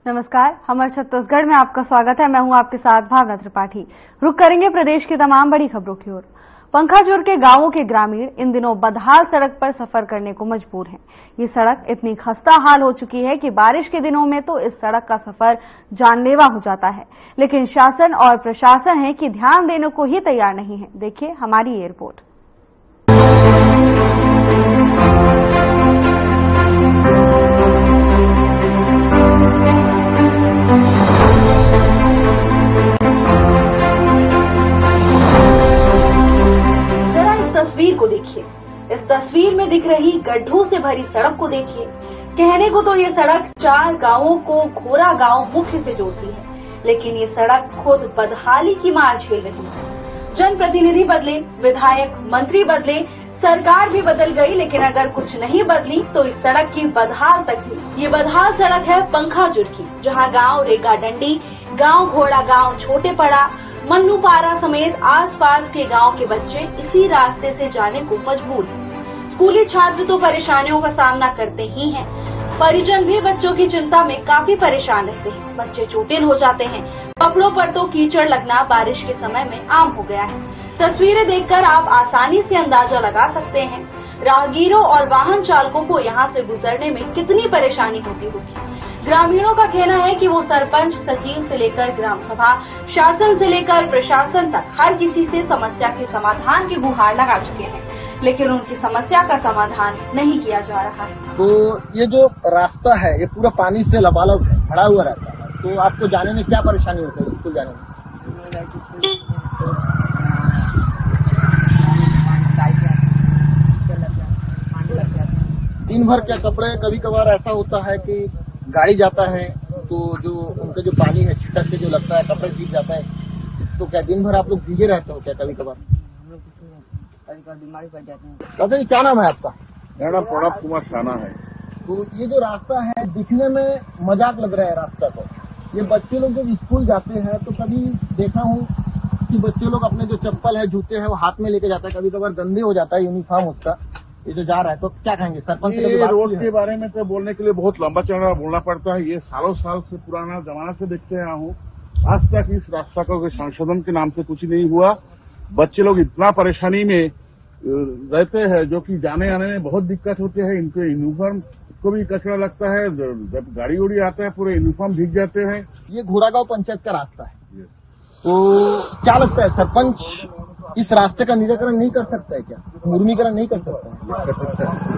नमस्कार, हमर छत्तीसगढ़ में आपका स्वागत है। मैं हूं आपके साथ भावना त्रिपाठी। रुक करेंगे प्रदेश की तमाम बड़ी खबरों की ओर। पंखाजुर के गांवों के ग्रामीण इन दिनों बदहाल सड़क पर सफर करने को मजबूर हैं। ये सड़क इतनी खस्ता हाल हो चुकी है कि बारिश के दिनों में तो इस सड़क का सफर जानलेवा हो जाता है, लेकिन शासन और प्रशासन है कि ध्यान देने को ही तैयार नहीं है। देखिए हमारी ये रिपोर्ट। तस्वीर को देखिए, इस तस्वीर में दिख रही गड्ढों से भरी सड़क को देखिए। कहने को तो ये सड़क 4 गांवों को घोरा गांव मुख्य से जोड़ती है, लेकिन ये सड़क खुद बदहाली की मार झेल रही है। जनप्रतिनिधि बदले, विधायक, मंत्री बदले, सरकार भी बदल गई, लेकिन अगर कुछ नहीं बदली तो इस सड़क की बदहाल तक ही। ये बदहाल सड़क है पंखाजुर की, जहाँ गाँव रेगा डंडी, गाँव घोड़ा गाँव छोटे पड़ा, मन्नूपारा समेत आसपास के गांव के बच्चे इसी रास्ते से जाने को मजबूर हैं। स्कूली छात्र तो परेशानियों का सामना करते ही हैं, परिजन भी बच्चों की चिंता में काफी परेशान रहते हैं। बच्चे चोटिल हो जाते हैं, कपड़ों पर तो कीचड़ लगना बारिश के समय में आम हो गया है। तस्वीरें देखकर आप आसानी से अंदाजा लगा सकते हैं राहगीरों और वाहन चालकों को यहाँ से गुजरने में कितनी परेशानी होती होगी। ग्रामीणों का कहना है कि वो सरपंच, सचिव से लेकर ग्राम सभा, शासन से लेकर प्रशासन तक हर किसी से समस्या के समाधान की गुहार लगा चुके हैं, लेकिन उनकी समस्या का समाधान नहीं किया जा रहा है। तो ये जो रास्ता है ये पूरा पानी से लबालब भरा हुआ रहता है, तो आपको जाने में क्या परेशानी होती है स्कूल जाने में? दिन भर क्या कपड़े, कभी कभार ऐसा होता है कि गाड़ी जाता है तो जो उनका जो पानी है छिटक से जो लगता है, कपड़े भीग जाता है, तो क्या दिन भर आप लोग भीगे रहते हो क्या? कभी कभार बीमारी पड़ जाते हैं। दादा जी क्या नाम है आपका? मेरा नाम प्रणव कुमार साना है। तो ये जो रास्ता है दिखने में मजाक लग रहा है रास्ता को। ये बच्चे लोग जब स्कूल जाते हैं तो कभी देखा हूँ कि बच्चे लोग अपने जो चप्पल है, जूते हैं वो हाथ में लेके जाता है, कभी कभार गंदे हो जाता है यूनिफॉर्म उसका, ये जो जा रहा है। तो क्या कहेंगे सरपंच से? रोड के बारे में तो बोलने के लिए बहुत लंबा चौड़ा बोलना पड़ता है। ये सालों साल से पुराना जमाना से देखते आया हूँ, आज तक इस रास्ता का कोई संशोधन के नाम से कुछ नहीं हुआ। बच्चे लोग इतना परेशानी में रहते हैं जो कि जाने आने में बहुत दिक्कत होती है। इनके यूनिफॉर्म को भी कचरा लगता है, जब गाड़ी उड़ी आता है पूरे यूनिफॉर्म भीग जाते हैं। ये घोरागांव पंचायत का रास्ता है, तो क्या लगता है सरपंच इस रास्ते का निराकरण नहीं कर सकता है क्या? मुर्मीकरण नहीं कर सकता है?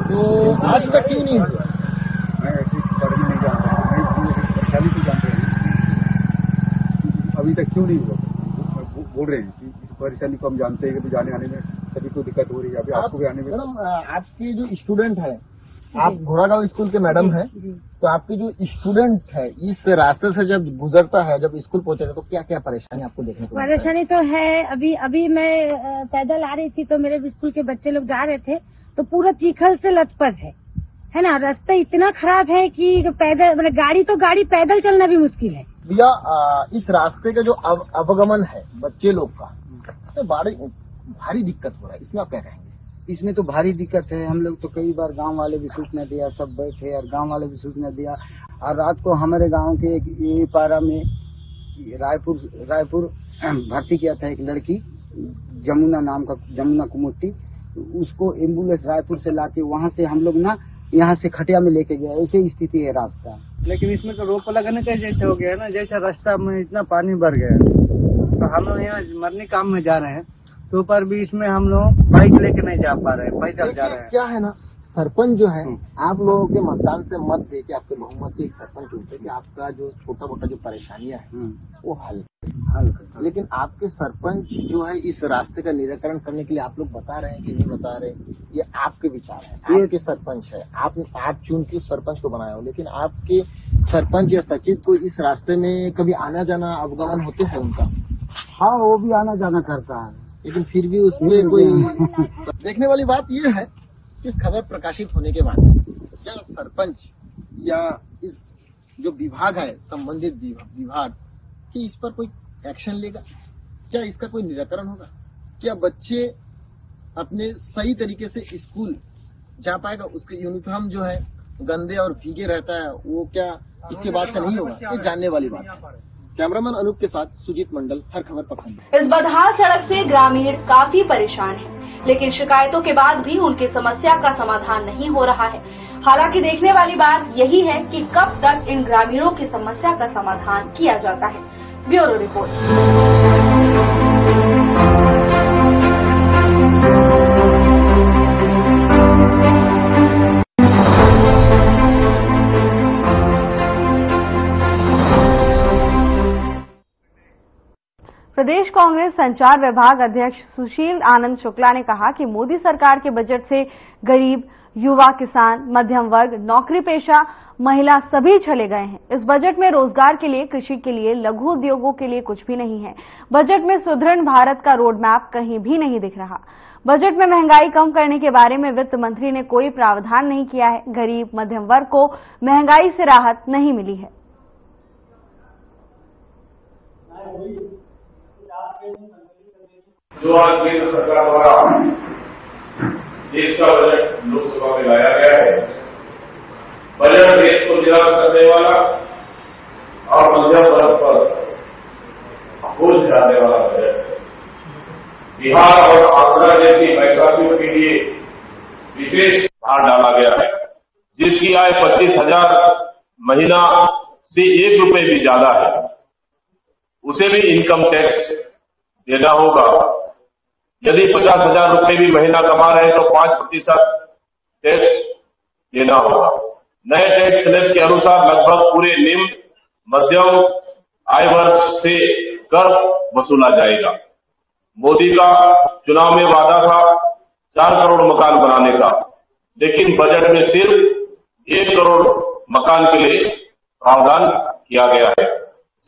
तो आज तक क्यों नहीं हुआ? मैं ऐसी बारे में नहीं जानता, परेशानी को जानते हैं, अभी तक क्यों नहीं हुआ बोल रहे हैं कि इस परेशानी को हम जानते हैं कि तो जाने आने में सभी को दिक्कत हो रही है। अभी आपको भी आने में। मैडम आपके जो स्टूडेंट है, आप घोरागांव स्कूल के मैडम हैं, तो आपके जो स्टूडेंट है इस रास्ते से जब गुजरता है, जब स्कूल पहुंचता है, तो क्या क्या परेशानी आपको देखने को? परेशानी तो है। अभी मैं पैदल आ रही थी तो मेरे स्कूल के बच्चे लोग जा रहे थे तो पूरा चीखल से लथपथ है ना। रास्ता इतना खराब है कि पैदल मतलब गाड़ी पैदल चलना भी मुश्किल है। भैया इस रास्ते का जो अवगमन है बच्चे लोग का, इससे भारी दिक्कत हो रहा है, इसमें आप क्या कहेंगे? इसमें तो भारी दिक्कत है। हम लोग तो कई बार गांव वाले भी सूचना दिया, सब बैठे और गांव वाले भी सूचना दिया। और रात को हमारे गांव के एक पारा में रायपुर भर्ती किया था एक लड़की, जमुना कुमुट्टी, उसको एम्बुलेंस रायपुर से लाके वहां से हम लोग ना यहाँ से खटिया में लेके गया। ऐसी स्थिति है रास्ता। लेकिन इसमें तो रोक लगाने का जैसे हो गया ना, जैसा रास्ता में इतना पानी भर गया तो हम लोग यहाँ मरने काम में जा रहे हैं, तो ऊपर भी इसमें हम लोग बाइक लेके नहीं जा पा रहे हैं, पैदल जा रहे हैं। क्या है ना, सरपंच जो है आप लोगों के मतदान से मत दे के आपके बहुमत से एक सरपंच चुनते कि आपका जो छोटा मोटा जो परेशानियां है वो हल कर। लेकिन आपके सरपंच जो है इस रास्ते का निराकरण करने के लिए आप लोग बता रहे हैं कि नहीं बता रहे, ये आपके विचार है। आपके सरपंच है, आप चुन के सरपंच को बनाए हो, लेकिन आपके सरपंच या सचिव को इस रास्ते में कभी आना जाना अवगमन होते हैं उनका? हाँ, वो भी आना जाना करता है, लेकिन फिर भी उसमें कोई देखने वाली बात ये है कि इस खबर प्रकाशित होने के बाद क्या सरपंच या इस जो विभाग है संबंधित विभाग कि इस पर कोई एक्शन लेगा? क्या इसका कोई निराकरण होगा? क्या बच्चे अपने सही तरीके से स्कूल जा पाएगा? उसके यूनिफॉर्म जो है गंदे और भीगे रहता है, वो क्या इसके बाद से नहीं होगा, ये जानने वाली बात है। कैमरामैन अनूप के साथ सुजीत मंडल, हर खबर प्रखंड। इस बदहाल सड़क से ग्रामीण काफी परेशान हैं, लेकिन शिकायतों के बाद भी उनकी समस्या का समाधान नहीं हो रहा है। हालांकि देखने वाली बात यही है कि कब तक इन ग्रामीणों की समस्या का समाधान किया जाता है। Bureau report. प्रदेश कांग्रेस संचार विभाग अध्यक्ष सुशील आनंद शुक्ला ने कहा कि मोदी सरकार के बजट से गरीब, युवा, किसान, मध्यम वर्ग, नौकरी पेशा, महिला सभी चले गए हैं। इस बजट में रोजगार के लिए, कृषि के लिए, लघु उद्योगों के लिए कुछ भी नहीं है। बजट में सुदृढ़ भारत का रोड मैप कहीं भी नहीं दिख रहा। बजट में महंगाई कम करने के बारे में वित्त मंत्री ने कोई प्रावधान नहीं किया है। गरीब, मध्यम वर्ग को महंगाई से राहत नहीं मिली है। जो आज केंद्र सरकार द्वारा देश का बजट लोकसभा में लाया गया है, बजट देश को निराश करने वाला और मध्यम वर्ग पर बोझ डालने वाला बजट है। बिहार और आंध्र जैसी बैसाखियों के लिए विशेष भार डाला गया है, जिसकी आय 25,000 महीना से 1 रुपए भी ज्यादा है, उसे भी इनकम टैक्स देना होगा। यदि 50,000 रुपए भी महीना कमा रहे हैं तो 5% टैक्स देना होगा। नए टैक्स स्लैब के अनुसार लगभग पूरे निम्न मध्यम आय वर्ग से कर वसूला जाएगा। मोदी का चुनाव में वादा था 4 करोड़ मकान बनाने का, लेकिन बजट में सिर्फ 1 करोड़ मकान के लिए प्रावधान किया गया है।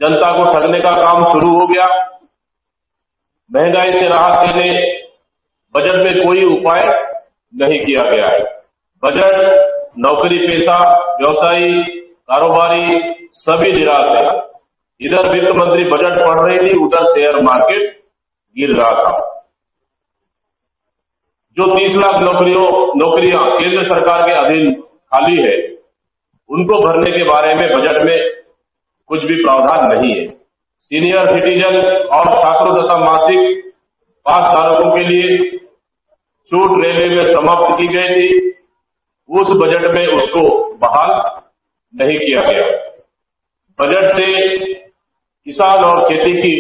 जनता को ठगने का काम शुरू हो गया। महंगाई से राहत देने बजट में कोई उपाय नहीं किया गया है। बजट नौकरी पेशा, व्यवसायी, कारोबारी सभी निराश है। इधर वित्त मंत्री बजट पढ़ रही थी, उधर शेयर मार्केट गिर रहा था। जो 30 लाख नौकरियां केंद्र सरकार के अधीन खाली है, उनको भरने के बारे में बजट में कुछ भी प्रावधान नहीं है। सीनियर सिटीजन और छात्रों तथा मासिक पास धारकों के लिए छूट रेलवे में समाप्त की गई थी, उस बजट में उसको बहाल नहीं किया गया। बजट से किसान और खेती की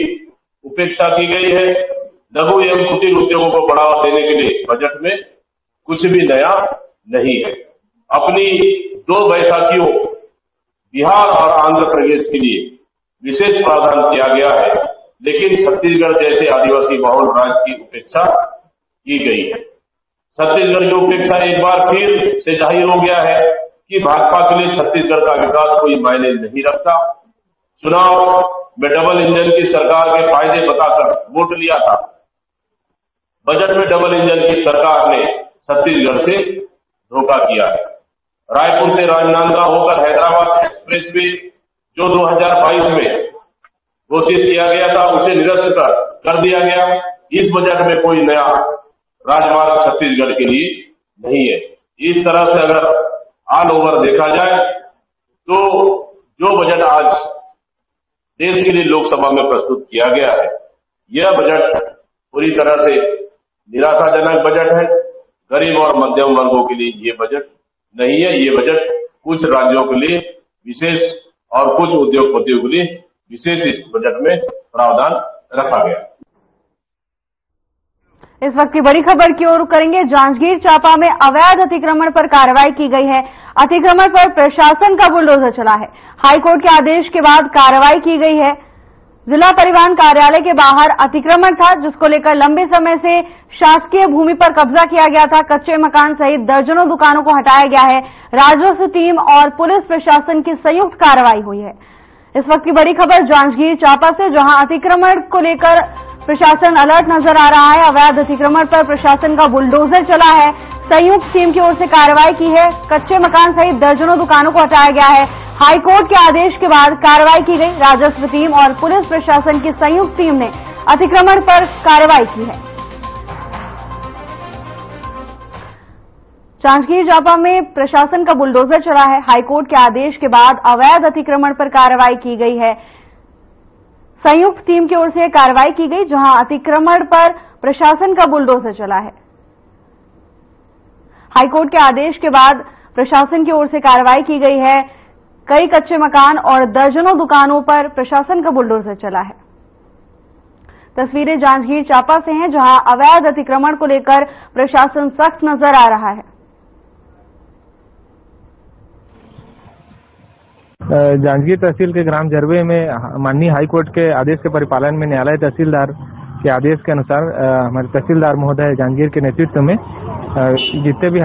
उपेक्षा की गई है। लघु एवं कुटीर उद्योगों को बढ़ावा देने के लिए बजट में कुछ भी नया नहीं है। अपनी 2 बैसाखियों बिहार और आंध्र प्रदेश के लिए विशेष प्रावधान किया गया है, लेकिन छत्तीसगढ़ जैसे आदिवासी बहुल राज्य की उपेक्षा की गई है। छत्तीसगढ़ की उपेक्षा एक बार फिर से जाहिर हो गया है कि भाजपा के लिए छत्तीसगढ़ का विकास कोई मायने नहीं रखता। चुनाव में डबल इंजन की सरकार के फायदे बताकर वोट लिया था। बजट में डबल इंजन की सरकार ने छत्तीसगढ़ से धोखा किया है। रायपुर से राजनांदगांव होकर हैदराबाद एक्सप्रेस वे जो 2022 में घोषित किया गया था, उसे निरस्त कर दिया गया। इस बजट में कोई नया राजमार्ग छत्तीसगढ़ के लिए नहीं है। इस तरह से अगर ऑल ओवर देखा जाए तो जो बजट आज देश के लिए लोकसभा में प्रस्तुत किया गया है, यह बजट पूरी तरह से निराशाजनक बजट है। गरीब और मध्यम वर्गों के लिए ये बजट नहीं है। ये बजट कुछ राज्यों के लिए विशेष और कुछ उद्योगपतियों के लिए विशेष इस बजट में प्रावधान रखा गया। इस वक्त की बड़ी खबर की ओर करेंगे। जांजगीर चांपा में अवैध अतिक्रमण पर कार्रवाई की गई है। अतिक्रमण पर प्रशासन का बुलडोजर चला है। हाईकोर्ट के आदेश के बाद कार्रवाई की गई है। जिला परिवहन कार्यालय के बाहर अतिक्रमण था, जिसको लेकर लंबे समय से शासकीय भूमि पर कब्जा किया गया था। कच्चे मकान सहित दर्जनों दुकानों को हटाया गया है। राजस्व टीम और पुलिस प्रशासन की संयुक्त कार्रवाई हुई है। इस वक्त की बड़ी खबर जांजगीर चांपा से, जहां अतिक्रमण को लेकर प्रशासन अलर्ट नजर आ रहा है। अवैध अतिक्रमण पर प्रशासन का बुलडोजर चला है। संयुक्त टीम की ओर से कार्रवाई की है। कच्चे मकान सहित दर्जनों दुकानों को हटाया गया है। हाईकोर्ट के आदेश के बाद कार्रवाई की गई। राजस्व टीम और पुलिस प्रशासन की संयुक्त टीम ने अतिक्रमण पर कार्रवाई की है। जांजगीर चांपा में प्रशासन का बुलडोजर चला है। हाईकोर्ट के आदेश के बाद अवैध अतिक्रमण पर कार्रवाई की गई है। संयुक्त टीम की ओर से कार्रवाई की गई, जहां अतिक्रमण पर प्रशासन का बुलडोजर चला है। हाईकोर्ट के आदेश के बाद प्रशासन की ओर से कार्रवाई की गई है। कई कच्चे मकान और दर्जनों दुकानों पर प्रशासन का बुलडोजर चला है। तस्वीरें जांजगीर चांपा से हैं, जहां अवैध अतिक्रमण को लेकर प्रशासन सख्त नजर आ रहा है। जांजगीर तहसील के ग्राम जरवे में माननीय हाईकोर्ट के आदेश के परिपालन में न्यायालय तहसीलदार के आदेश के अनुसार हमारे तहसीलदार महोदय जांजगीर के नेतृत्व में जितने भी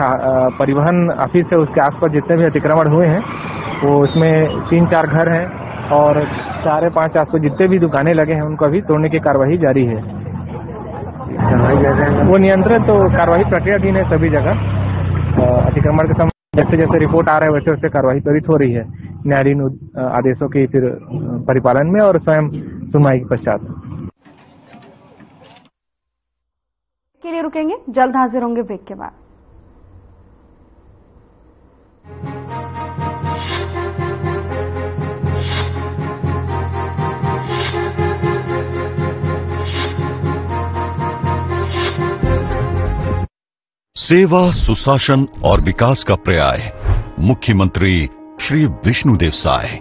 परिवहन ऑफिस है उसके आसपास जितने भी अतिक्रमण हुए हैं वो उसमें 3-4 घर हैं और 4-5 आसपास जितने भी दुकानें लगे हैं उनको अभी तोड़ने की कार्यवाही जारी है। वो नियंत्रण तो कार्यवाही प्रक्रियाधीन है सभी जगह। अतिक्रमण के समय जैसे जैसे रिपोर्ट आ रहा है वैसे वैसे कार्यवाही त्वरित हो रही है न्यायालयीन आदेशों के फिर परिपालन में और स्वयं सुनवाई के पश्चात। के लिए रुकेंगे, जल्द हाजिर होंगे ब्रेक के बाद। सेवा, सुशासन और विकास का पर्याय मुख्यमंत्री श्री विष्णुदेव साय।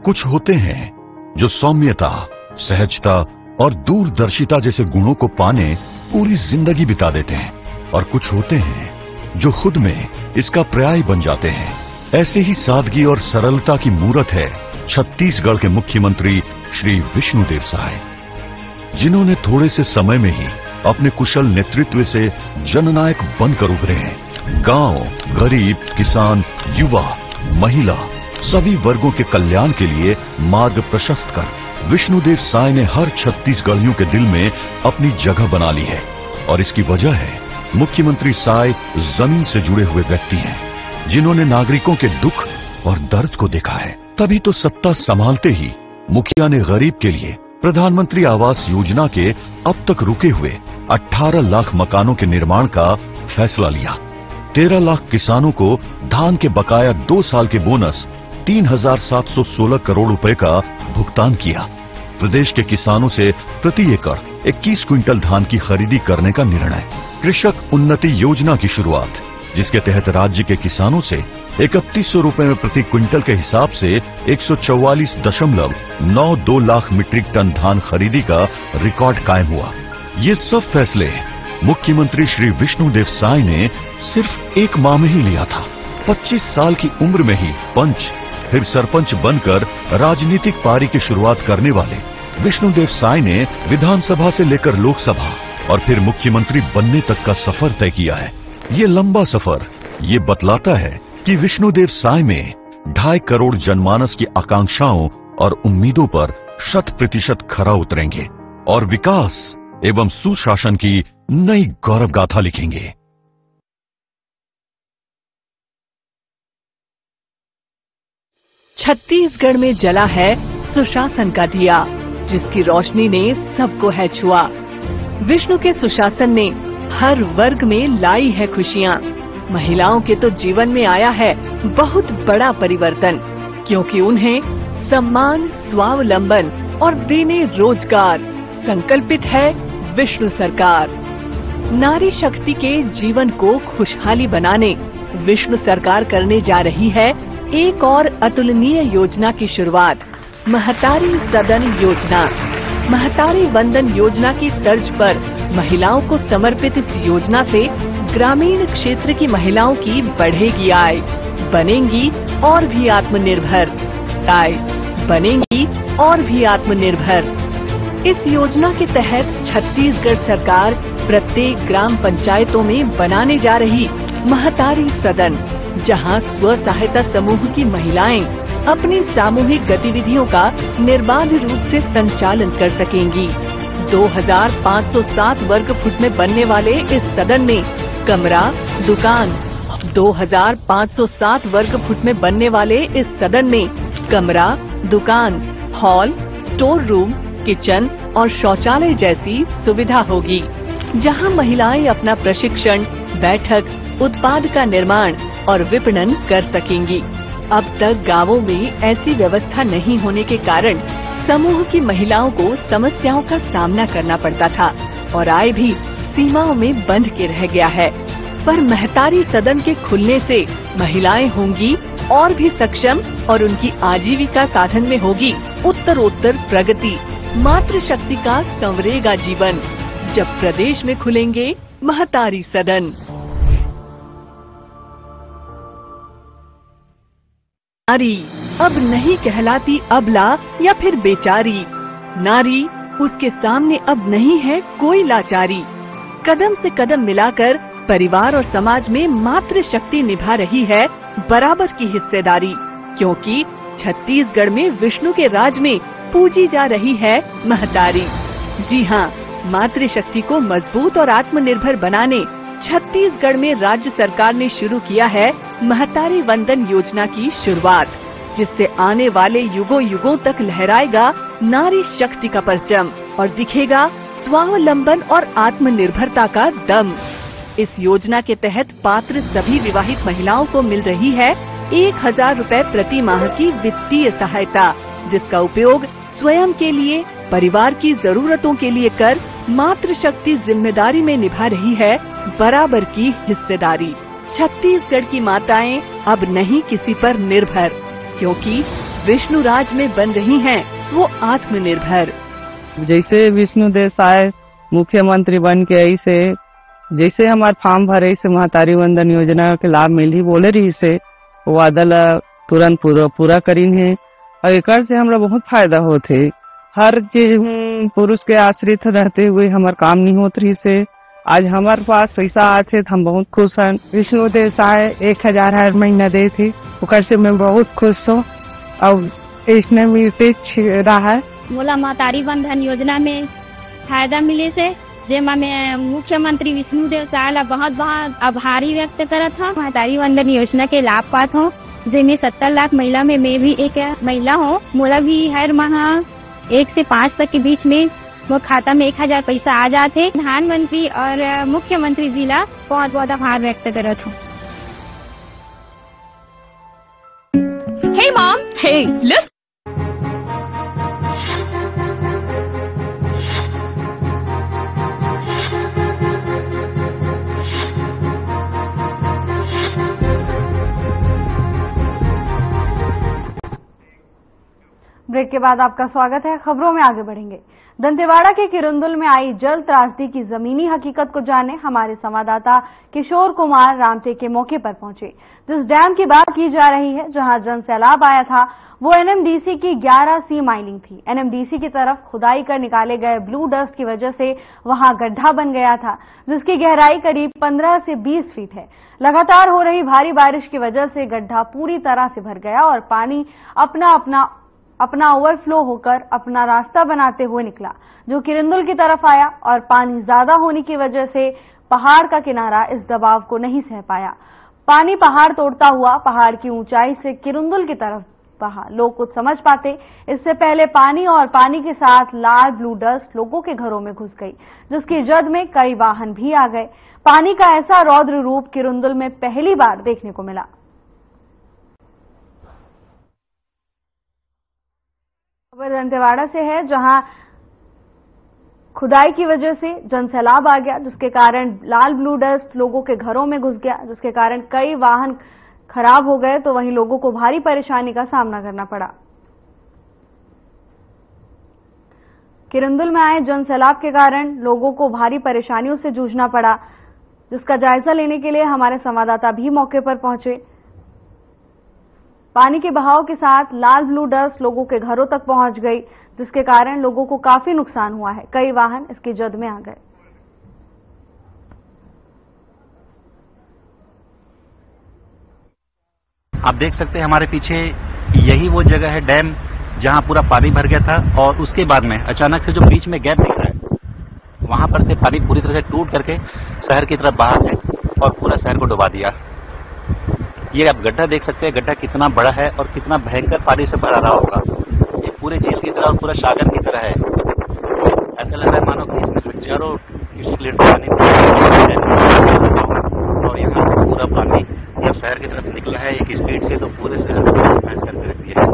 कुछ होते हैं जो सौम्यता, सहजता और दूरदर्शिता जैसे गुणों को पाने पूरी जिंदगी बिता देते हैं, और कुछ होते हैं जो खुद में इसका पर्याय बन जाते हैं। ऐसे ही सादगी और सरलता की मूरत है छत्तीसगढ़ के मुख्यमंत्री श्री विष्णुदेव साय, जिन्होंने थोड़े से समय में ही अपने कुशल नेतृत्व से जननायक बनकर उभरे हैं। गांव, गरीब, किसान, युवा, महिला सभी वर्गों के कल्याण के लिए मार्ग प्रशस्त कर विष्णुदेव साय ने हर छत्तीसगढ़ियों के दिल में अपनी जगह बना ली है। और इसकी वजह है मुख्यमंत्री साय जमीन से जुड़े हुए व्यक्ति हैं, जिन्होंने नागरिकों के दुख और दर्द को देखा है। तभी तो सत्ता संभालते ही मुखिया ने गरीब के लिए प्रधानमंत्री आवास योजना के अब तक रुके हुए 18 लाख मकानों के निर्माण का फैसला लिया। 13 लाख किसानों को धान के बकाया 2 साल के बोनस 3,716 करोड़ रुपए का भुगतान किया। प्रदेश के किसानों से प्रति एकड़ 21 क्विंटल धान की खरीदी करने का निर्णय। कृषक उन्नति योजना की शुरुआत, जिसके तहत राज्य के किसानों से 3100 रुपए में प्रति क्विंटल के हिसाब से 144.92 लाख मीट्रिक टन धान खरीदी का रिकॉर्ड कायम हुआ। ये सब फैसले मुख्यमंत्री श्री विष्णुदेव साय ने सिर्फ 1 माह में ही लिया था। 25 साल की उम्र में ही पंच फिर सरपंच बनकर राजनीतिक पारी की शुरुआत करने वाले विष्णुदेव साय ने विधानसभा से लेकर लोकसभा और फिर मुख्यमंत्री बनने तक का सफर तय किया है। ये लंबा सफर ये बतलाता है कि विष्णुदेव साय में 2.5 करोड़ जनमानस की आकांक्षाओं और उम्मीदों पर 100% खरा उतरेंगे और विकास एवं सुशासन की नई गौरव गाथा लिखेंगे। छत्तीसगढ़ में जला है सुशासन का दिया, जिसकी रोशनी ने सबको है छुआ। विष्णु के सुशासन ने हर वर्ग में लाई है खुशियाँ। महिलाओं के तो जीवन में आया है बहुत बड़ा परिवर्तन, क्योंकि उन्हें सम्मान, स्वावलंबन और देने रोजगार संकल्पित है विष्णु सरकार। नारी शक्ति के जीवन को खुशहाली बनाने विष्णु सरकार करने जा रही है एक और अतुलनीय योजना की शुरुआत, महतारी सदन योजना। महतारी वंदन योजना की तर्ज पर महिलाओं को समर्पित इस योजना से ग्रामीण क्षेत्र की महिलाओं की बढ़ेगी आय, बनेंगी और भी आत्मनिर्भर। आय बनेंगी और भी आत्मनिर्भर। इस योजना के तहत छत्तीसगढ़ सरकार प्रत्येक ग्राम पंचायतों में बनाने जा रही महतारी सदन, जहां स्व सहायता समूह की महिलाएं अपनी सामूहिक गतिविधियों का निर्बाध रूप से संचालन कर सकेंगी। 2507 वर्ग फुट में बनने वाले इस सदन में कमरा, दुकान। 2507 वर्ग फुट में बनने वाले इस सदन में कमरा, दुकान, हॉल, स्टोर रूम, किचन और शौचालय जैसी सुविधा होगी, जहां महिलाएं अपना प्रशिक्षण, बैठक, उत्पाद का निर्माण और विपणन कर सकेंगी। अब तक गांवों में ऐसी व्यवस्था नहीं होने के कारण समूह की महिलाओं को समस्याओं का सामना करना पड़ता था और आय भी सीमाओं में बंध के रह गया है। पर महतारी सदन के खुलने से महिलाएं होंगी और भी सक्षम और उनकी आजीविका साधन में होगी उत्तरोत्तर प्रगति। मातृशक्ति का संवरेगा जीवन जब प्रदेश में खुलेंगे महतारी सदन। नारी अब नहीं कहलाती अबला या फिर बेचारी। नारी, उसके सामने अब नहीं है कोई लाचारी। कदम से कदम मिलाकर परिवार और समाज में मातृशक्ति निभा रही है बराबर की हिस्सेदारी, क्योंकि छत्तीसगढ़ में विष्णु के राज में पूजी जा रही है महतारी। जी हाँ, मातृशक्ति को मजबूत और आत्मनिर्भर बनाने छत्तीसगढ़ में राज्य सरकार ने शुरू किया है महतारी वंदन योजना की शुरुआत, जिससे आने वाले युगों युगों तक लहराएगा नारी शक्ति का परचम और दिखेगा स्वावलंबन और आत्मनिर्भरता का दम। इस योजना के तहत पात्र सभी विवाहित महिलाओं को मिल रही है 1000 रुपए प्रति माह की वित्तीय सहायता, जिसका उपयोग स्वयं के लिए, परिवार की जरूरतों के लिए कर मातृशक्ति जिम्मेदारी में निभा रही है बराबर की हिस्सेदारी। छत्तीसगढ़ की माताएं अब नहीं किसी पर निर्भर, क्योंकि विष्णु राज में बन रही हैं वो आत्मनिर्भर। जैसे विष्णु देसाई मुख्यमंत्री बन के ऐसे जैसे हमारे फॉर्म भरे से महतारी वंदन योजना के लाभ मिली बोले रही से वादा ला तुरंत पूरा करीन है और एक से हमरा बहुत फायदा होते। हर चीज पुरुष के आश्रित रहते हुए हमार काम नहीं होत रही से आज हमारे पास पैसा आते हम बहुत खुश हैं। विष्णु देसाई 1000 हर महीना दे थे, उकर से मैं बहुत खुश हूँ और इसने मिलते रहा है। मोला महतारी वंदन योजना में फायदा मिले से जेमा मैं मुख्यमंत्री विष्णु देसाई ला बहुत बहुत आभारी व्यक्त करत हूँ। महतारी वंदन योजना के लाभ पात हूँ, जिसमें 70 लाख महिला में मैं भी एक महिला हूँ। मोला भी हर माह 1 से 5 तक के बीच में वो खाता में 1000 पैसा आ जाते। प्रधानमंत्री और मुख्यमंत्री जी ला बहुत बहुत आभार व्यक्त करत हूँ। Hey mom, hey, listen. Break के बाद आपका स्वागत है। खबरों में आगे बढ़ेंगे। दंतेवाड़ा के किरंदुल में आई जल त्रासदी की जमीनी हकीकत को जानने हमारे संवाददाता किशोर कुमार रामटेक के मौके पर पहुंचे। जिस डैम की बात की जा रही है जहां जन सैलाब आया था वो एनएमडीसी की 11C माइनिंग थी। एनएमडीसी की तरफ खुदाई कर निकाले गए ब्लू डस्ट की वजह से वहां गड्ढा बन गया था, जिसकी गहराई करीब 15 से 20 फीट है। लगातार हो रही भारी बारिश की वजह से गड्ढा पूरी तरह से भर गया और पानी अपना ओवरफ्लो होकर अपना रास्ता बनाते हुए निकला, जो किरंदुल की तरफ आया और पानी ज्यादा होने की वजह से पहाड़ का किनारा इस दबाव को नहीं सह पाया। पानी पहाड़ तोड़ता हुआ पहाड़ की ऊंचाई से किरंदुल की तरफ बहा। लोग कुछ समझ पाते इससे पहले पानी और पानी के साथ लाल ब्लू डस्ट लोगों के घरों में घुस गई, जिसकी जद में कई वाहन भी आ गए। पानी का ऐसा रौद्र रूप किरंदुल में पहली बार देखने को मिला। खबर दंतेवाड़ा से है, जहां खुदाई की वजह से जनसैलाब आ गया, जिसके कारण लाल ब्लू डस्ट लोगों के घरों में घुस गया, जिसके कारण कई वाहन खराब हो गए, तो वहीं लोगों को भारी परेशानी का सामना करना पड़ा। किरंदुल में आए जनसैलाब के कारण लोगों को भारी परेशानियों से जूझना पड़ा, जिसका जायजा लेने के लिए हमारे संवाददाता भी मौके पर पहुंचे। पानी के बहाव के साथ लाल ब्लू डस्ट लोगों के घरों तक पहुंच गई, जिसके कारण लोगों को काफी नुकसान हुआ है। कई वाहन इसकी जद में आ गए। आप देख सकते हैं हमारे पीछे यही वो जगह है डैम जहां पूरा पानी भर गया था और उसके बाद में अचानक से जो बीच में गैप दिख रहा है वहां पर से पानी पूरी तरह से टूट करके शहर की तरफ बहा है और पूरा शहर को डुबा दिया। ये आप गड्ढा देख सकते हैं, गड्ढा कितना बड़ा है और कितना भयंकर पानी से भरा रहा होगा। ये पूरे झील की तरह और पूरा सागर की तरह है। ऐसा लग रहा है मानो कि इसमें हजारों क्यूसेक लीटर पानी और यहाँ से पूरा पानी जब शहर की तरफ निकला है एक स्पीड से, तो पूरे शहर को तहस-नहस करके रख दिया है।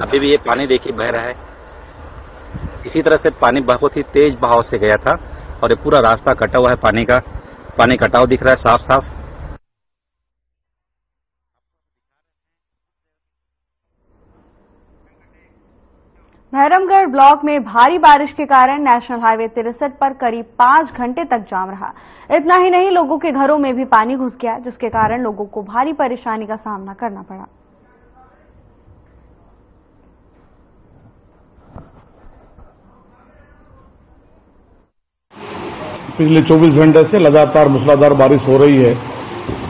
अभी भी ये पानी देखिए बह रहा है। इसी तरह से पानी बहुत ही तेज बहाव से गया था और ये पूरा रास्ता कटा हुआ है पानी का। पानी कटाव दिख रहा है साफ साफ। महरमगढ़ ब्लॉक में भारी बारिश के कारण नेशनल हाईवे 63 पर करीब 5 घंटे तक जाम रहा। इतना ही नहीं, लोगों के घरों में भी पानी घुस गया, जिसके कारण लोगों को भारी परेशानी का सामना करना पड़ा। पिछले 24 घंटे से लगातार मूसलाधार बारिश हो रही है।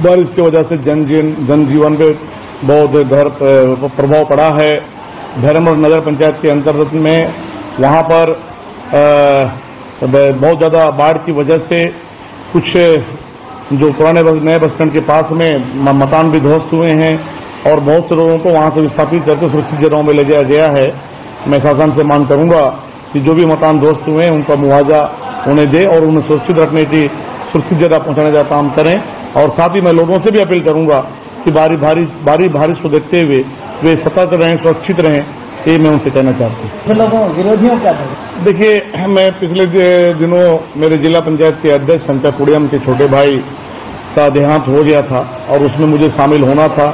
बारिश की वजह से जनजीवन पे बहुत घर प्रभाव पड़ा है। भैरमगढ़ नगर पंचायत के अंतर्गत में वहां पर बहुत ज्यादा बाढ़ की वजह से कुछ जो पुराने नए बस स्टैंड के पास में मकान भी ध्वस्त हुए हैं और बहुत से लोगों को वहां से विस्थापित करके सुरक्षित जगहों में ले जाया गया है। मैं शासन से मांग करूंगा कि जो भी मकान ध्वस्त हुए हैं उनका मुआवजा उन्हें दे और उन्हें सुरक्षित रखने की सुरक्षित जगह पहुंचाने का काम करें। और साथ ही मैं लोगों से भी अपील करूंगा कि भारी बारिश को देखते हुए वे सतर्क रहें, सुरक्षित रहें, ये मैं उनसे कहना चाहता हूँ। लोगों विरोधियों क्या देखिए, मैं पिछले दिनों मेरे जिला पंचायत के अध्यक्ष शंकर पुड़ियम के छोटे भाई का देहांत हो गया था और उसमें मुझे शामिल होना था।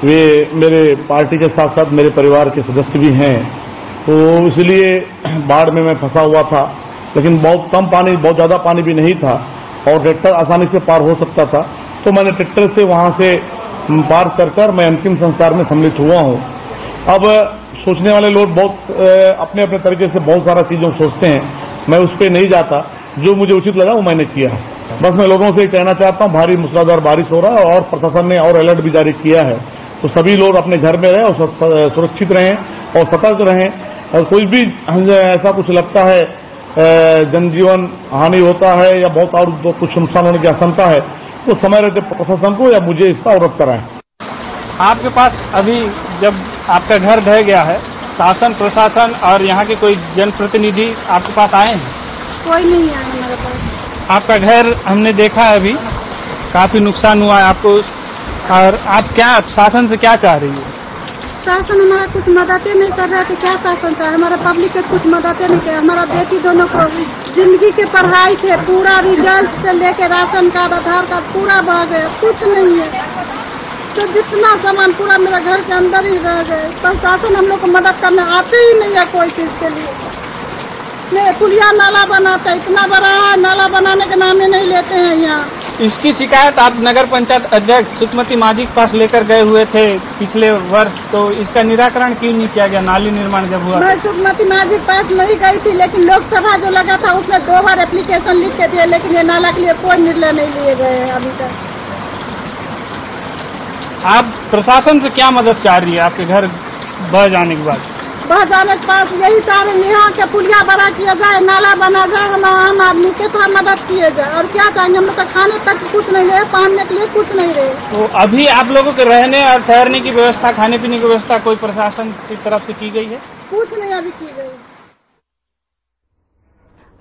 वे मेरे पार्टी के साथ साथ मेरे परिवार के सदस्य भी हैं, तो इसलिए बाढ़ में मैं फंसा हुआ था। लेकिन बहुत कम पानी, बहुत ज्यादा पानी भी नहीं था और ट्रैक्टर आसानी से पार हो सकता था, तो मैंने ट्रैक्टर से वहां से पार कर मैं अंतिम संस्कार में सम्मिलित हुआ हूं। अब सोचने वाले लोग बहुत अपने अपने तरीके से बहुत सारा चीजों सोचते हैं, मैं उस पर नहीं जाता। जो मुझे उचित लगा वो मैंने किया। बस मैं लोगों से कहना चाहता हूं, भारी मूसलाधार बारिश हो रहा है और प्रशासन ने और अलर्ट भी जारी किया है, तो सभी लोग अपने घर में रहें और सुरक्षित रहें और सतर्क रहें। और कोई भी ऐसा कुछ लगता है जनजीवन हानि होता है या बहुत और कुछ नुकसान होने की आशंका है, तो समय रहते प्रशासन को या मुझे इसका अवगत कराएं। आपके पास अभी जब आपका घर ढह गया है, शासन प्रशासन और यहाँ के कोई जनप्रतिनिधि आपके पास आए हैं? कोई नहीं आया मेरे पास। आपका घर हमने देखा है, अभी काफी नुकसान हुआ है आपको, और आप क्या शासन से क्या चाह रही है? शासन हमारा कुछ मदद नहीं कर रहा है, तो क्या शासन चाहे? हमारा पब्लिक के कुछ मदद नहीं कर। हमारा बेटी दोनों को जिंदगी के पढ़ाई थे, पूरा रिजल्ट से लेके राशन कार्ड, आधार कार्ड पूरा बह गया, कुछ नहीं है। तो जितना सामान पूरा मेरा घर के अंदर ही रह गए। तो शासन हम लोग को मदद करने आते ही नहीं है कोई चीज के लिए। नहीं, पुलिया नाला बनाता है, इतना बड़ा है, नाला बनाने के नाम नहीं लेते हैं यहाँ। इसकी शिकायत आप नगर पंचायत अध्यक्ष सुषमती माझी के पास लेकर गए हुए थे पिछले वर्ष, तो इसका निराकरण क्यों नहीं किया गया? नाली निर्माण जब हुआ, मैं सुषमती माझी के पास नहीं गई थी, लेकिन लोकसभा जो लगा था उसमें 2 बार एप्लीकेशन लिख के दिए, लेकिन ये नाला के लिए कोई निर्णय नहीं लिए गए हैं अभी तक। आप प्रशासन से क्या मदद चाह रही है आपके घर बह जाने के बाद? बह जाने के बाद यही चाह रहे हैं, यहाँ के पुलिया बड़ा किया जाए, नाला बना जाए, हम आम आदमी के थोड़ा मदद किए जाए। और क्या चाहिए? हम लोग तो खाने तक कुछ नहीं रहे, पहनने के लिए कुछ नहीं रहे। तो अभी आप लोगों के रहने और ठहरने की व्यवस्था, खाने पीने की व्यवस्था कोई प्रशासन की तरफ से की गई है? कुछ नहीं अभी की गई।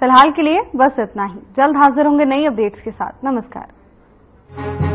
फिलहाल के लिए बस इतना ही। जल्द हाजिर होंगे नई अपडेट्स के साथ। नमस्कार।